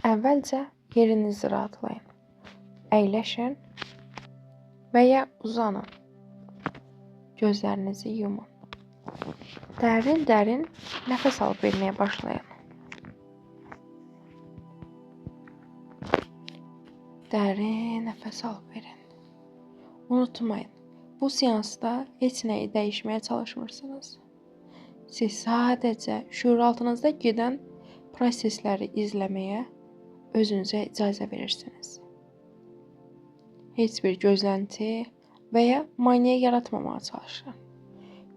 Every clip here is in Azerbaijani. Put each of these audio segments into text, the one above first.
Əvvəlcə yerinizi rahatlayın. Əyləşin və ya uzanın. Gözlərinizi yumun. Dərin nəfəs alıb verməyə başlayın. Dərin nəfəs alıb verin. Unutmayın, bu seansda heç nəyi dəyişməyə çalışmırsınız. Siz sadəcə şüuraltınızda gedən prosesləri izləməyə özünüzə icazə verirsiniz. Heç bir gözlənti və ya maneə yaratmamağa çalışın.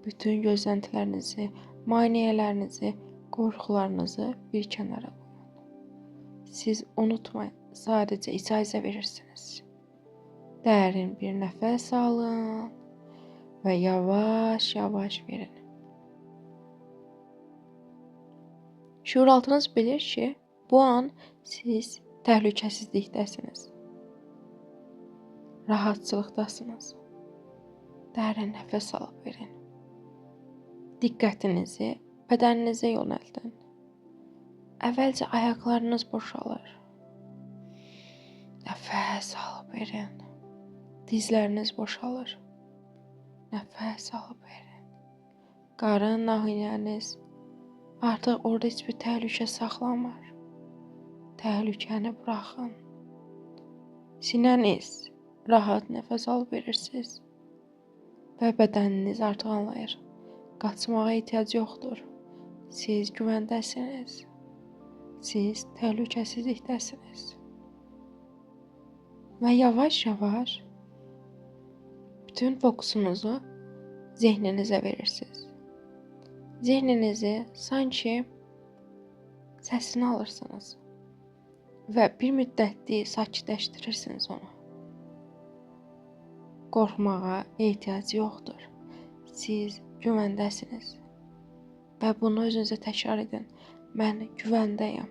Bütün gözləntilərinizi, maneələrinizi, qorxularınızı bir kənara qoyun. Siz unutmayın, sadəcə icazə verirsiniz. Dərin bir nəfəs alın və yavaş-yavaş verin. Şüuraltınız bilir ki, bu an siz təhlükəsizlikdəsiniz. Rahatçılıqdasınız. Dərin nəfəs alıb verin. Diqqətinizi bədəninizə yönəldin. Əvvəlcə ayaqlarınız boşalır. Nəfəs alıb verin. Dizləriniz boşalır. Nəfəs alıb verin. Qarın nahiyəniz artıq orada heç bir təhlükə saxlamır. Təhlükəni buraxın. Sinəniz rahat nəfəs alıb verirsiniz. Və bədəniniz artıq anlayır. Qaçmağa ehtiyac yoxdur. Siz güvəndəsiniz. Siz təhlükəsizlikdəsiniz. Və yavaş-yavaş bütün fokusunuzu zehninizə verirsiniz. Zehninizi sanki səsini alırsınız və bir müddətli sakitləşdirirsiniz onu. Qorxmağa ehtiyac yoxdur. Siz güvəndəsiniz və bunu özünüzə təkrar edin. Mən güvəndəyəm.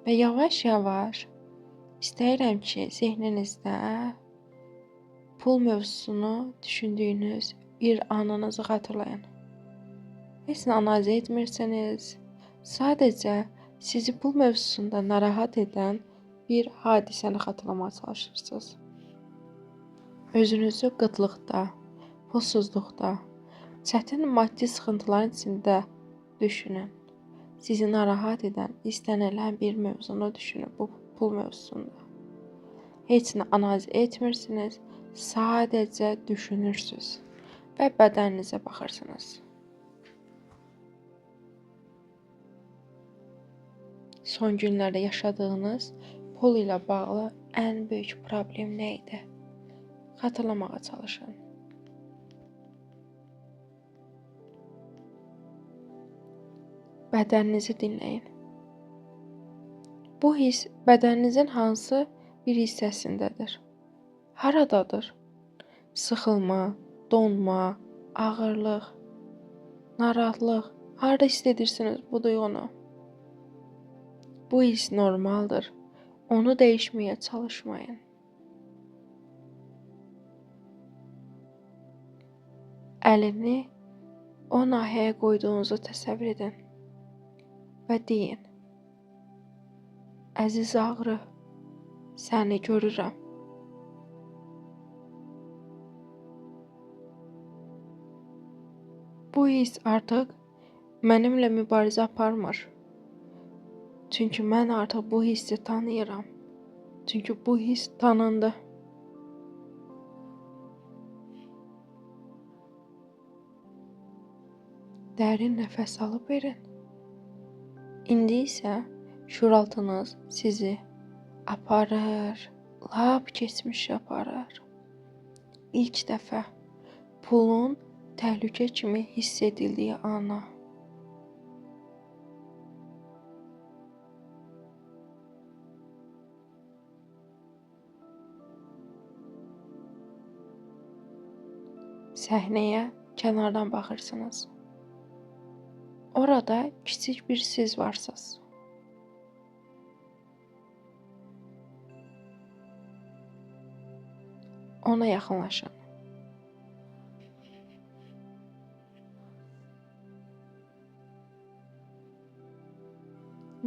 Və yavaş-yavaş istəyirəm ki, zehninizdə pul mövzusunu düşündüyünüz bir anınızı xatırlayın. Heç nə analiz etmirsiniz. Sadəcə sizi pul mövzusunda narahat edən bir hadisəni xatırlamağa çalışırsınız. Özünüzü qıtlıqda, pulsuzluqda, çətin maddi sıxıntıların içində düşünün. Sizi narahat edən, istənilən bir mövzunu düşünün bu pul mövzusunda. Heç nə analiz etmirsiniz. Sadəcə düşünürsünüz və bədəninizə baxırsınız. Son günlərdə yaşadığınız pul ilə bağlı ən böyük problem nə idi? Xatırlamağa çalışın. Bədəninizi dinləyin. Bu hiss bədəninizin hansı bir hissəsindədir? Haradadır? Sıxılma, donma, ağırlıq, narahatlıq. Harada hiss edirsiniz bu duyğunu? Bu hiss normaldır. Onu dəyişməyə çalışmayın. Əlini o nahiyəyə qoyduğunuzu təsəvvür edin və deyin: Əziz ağrı, səni görürəm. Bu hiss artıq mənimlə mübarizə aparmır. Çünki mən artıq bu hissi tanıyıram. Çünki bu hiss tanındı. Dərin nəfəs alıb verin. İndi isə şüuraltınız sizi aparır, lap keçmişə aparır. İlk dəfə pulun təhlükə kimi hiss edildiyi ana. Səhnəyə kənardan baxırsınız. Orada kiçik bir siz varsınız. Ona yaxınlaşın.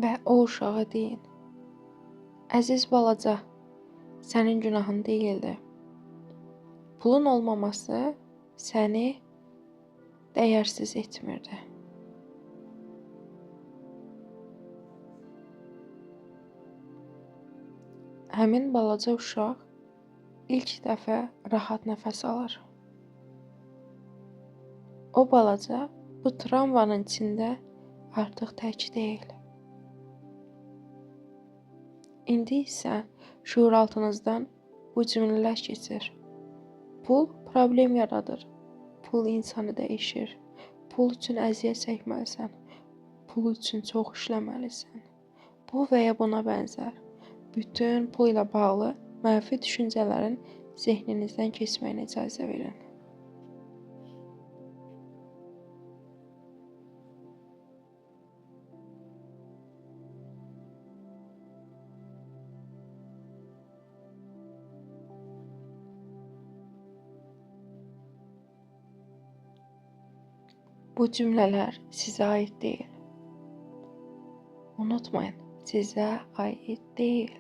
və o uşağa deyin: "Əziz balaca, sənin günahın deyildi. Pulun olmaması səni dəyərsiz etmirdi." Həmin balaca uşaq ilk dəfə rahat nəfəs alır. O balaca bu travmanın içində artıq tək deyil. İndi isə şuuraltınızdan bu cümlələr keçir. Pul problem yaradır. Pul insanı dəyişir. Pul üçün əziyyət çəkməlisən. Pul üçün çox işləməlisən. Bu və ya buna bənzər. Bütün pul ilə bağlı mənfi düşüncələrin zehninizdən keçməyinə icazə verin. Bu cümlələr sizə aid deyil. Unutmayın, sizə aid deyil.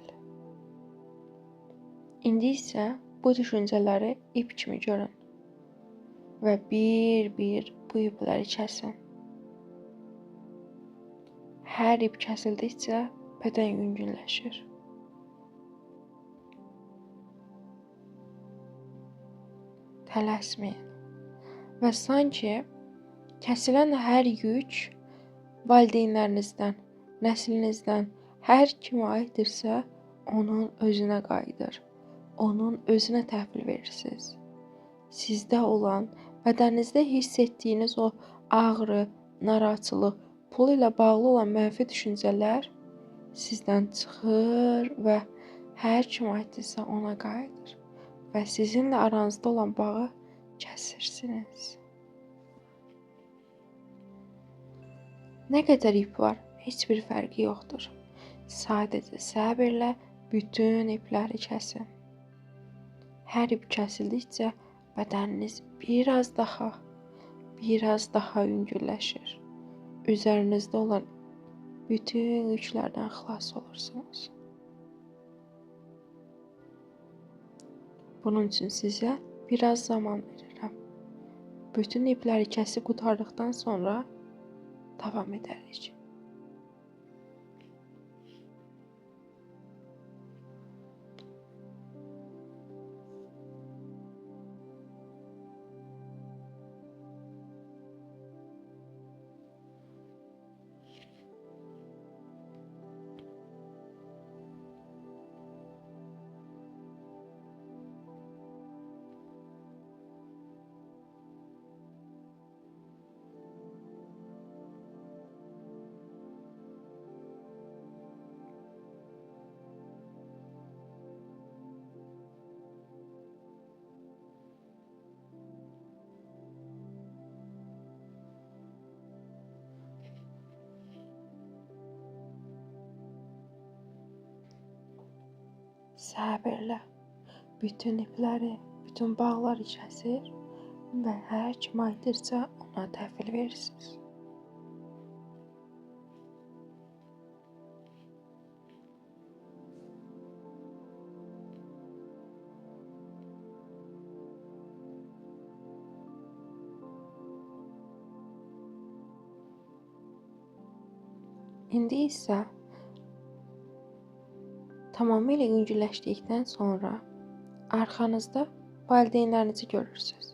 İndi isə bu düşüncələri ip kimi görün və bir-bir bu ipləri kəsin. Hər ip kəsildikcə bədən yüngülləşir. Tələsməyin və sanki kəsilən hər yük valideynlərinizdən, nəslinizdən hər kimə aiddirsə, onun özünə qayıdır. Onun özünə təhvil verirsiniz. Sizdə olan, bədəninizdə hiss etdiyiniz o ağrı, narahatçılıq, pul ilə bağlı olan mənfi düşüncələr sizdən çıxır və hər kim aiddirsə ona qayıdır və sizinlə aranızda olan bağı kəsirsiniz. Nə qədər ip var, heç bir fərqi yoxdur. Sadəcə səbirlə bütün ipləri kəsin. Hər ip kəsildikcə bədəniniz biraz daha yüngülləşir. Üzərinizdə olan bütün yüklərdən xilas olursunuz. Bunun üçün sizə biraz zaman verirəm. Bütün ipləri kəsib qurtardıqdan sonra davam edərik. Səbirlə bütün ipləri, bütün bağları kəsir və hər kim aiddirsə ona təhvil verirsiniz. İndi isə tamamilə yüngülləşdikdən sonra arxanızda valideynlərinizi görürsünüz.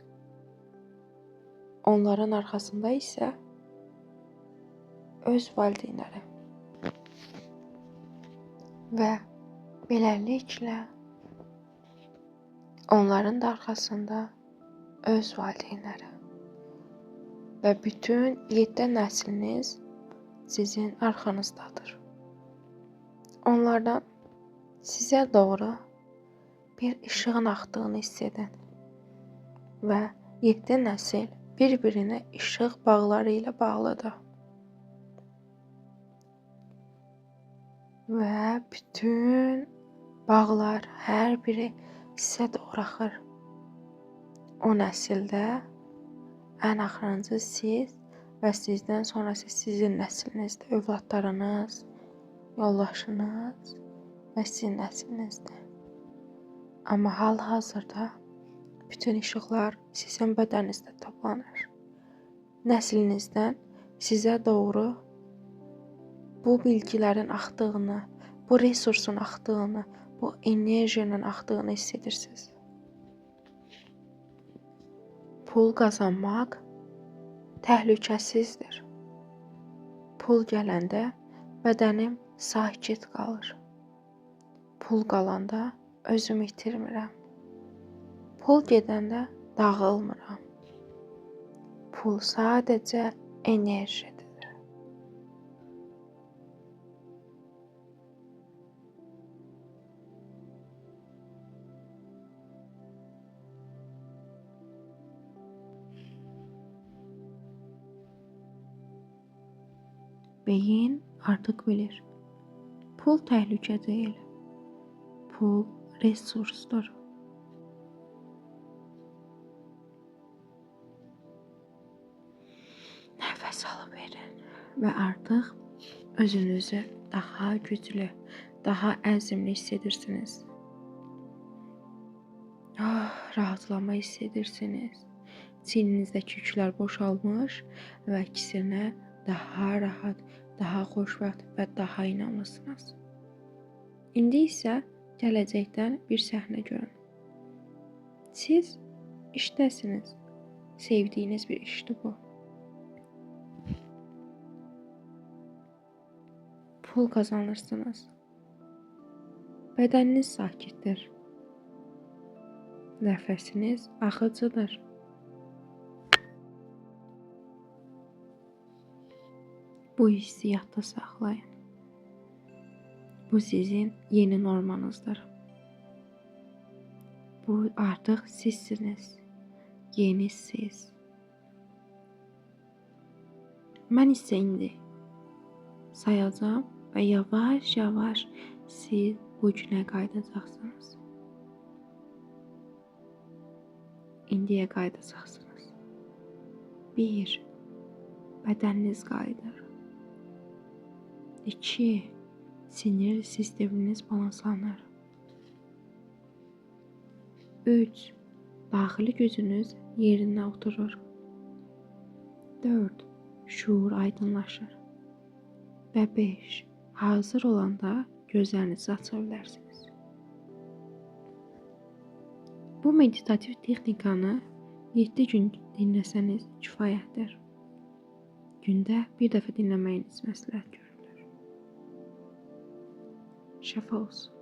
Onların arxasında isə öz valideynləri və beləliklə onların da arxasında öz valideynləri və bütün 7 nəsliniz sizin arxanızdadır. Onlardan sizə doğru bir işığın axdığını hiss edin və 7 nəsil bir-birinə işıq bağları ilə bağlıdır. Və bütün bağlar hər biri sizə doğru axır. O nəsildə ən axırıncı siz və sizdən sonrası sizin nəslinizdə övladlarınız, yoldaşınız və sizin nəslinizdir. Amma hal-hazırda bütün işıqlar sizin bədəninizdə toplanır. Nəslinizdən sizə doğru bu bilgilərin axdığını, bu resursun axdığını, bu enerjinin axdığını hiss edirsiniz. Pul qazanmaq təhlükəsizdir. Pul gələndə bədənim sakit qalır. Pul qalanda özümü itirmirəm. Pul gedəndə dağılmıram. Pul sadəcə enerjidir. Beyin artıq bilir. Pul təhlükə deyil. Pul resursdur. Nəfəs alıb verin və artıq özünüzü daha güclü, daha əzmli hiss edirsiniz. Rahatlama hiss edirsiniz. Çiyninizdəki yüklər boşalmış və əksinə daha rahat, daha xoşbəxt və daha inamlısınız. İndi isə gələcəkdən bir səhnə görün. Siz işdəsiniz. Sevdiyiniz bir işdir bu. Pul qazanırsınız. Bədəniniz sakitdir. Nəfəsiniz axıcıdır. Bu hissiyatda saxlayın. Bu sizin yeni normanızdır. Bu artıq sizsiniz. Yeni siz. Mən isə indi sayacağım və yavaş-yavaş siz bu günə qayıdacaqsınız. İndiyə qayıdacaqsınız. 1. Bədəniniz qayıdır. 2. Sinir sisteminiz balanslanır. 3. Daxili gücünüz yerinə oturur. 4. Şuur aydınlaşır. Və 5. Hazır olanda gözlərinizi aça bilərsiniz. Bu meditativ texnikanı 7 gün dinləsəniz kifayətdir. Gündə bir dəfə dinləməyiniz məsləhət görülür. Şəfa olsun.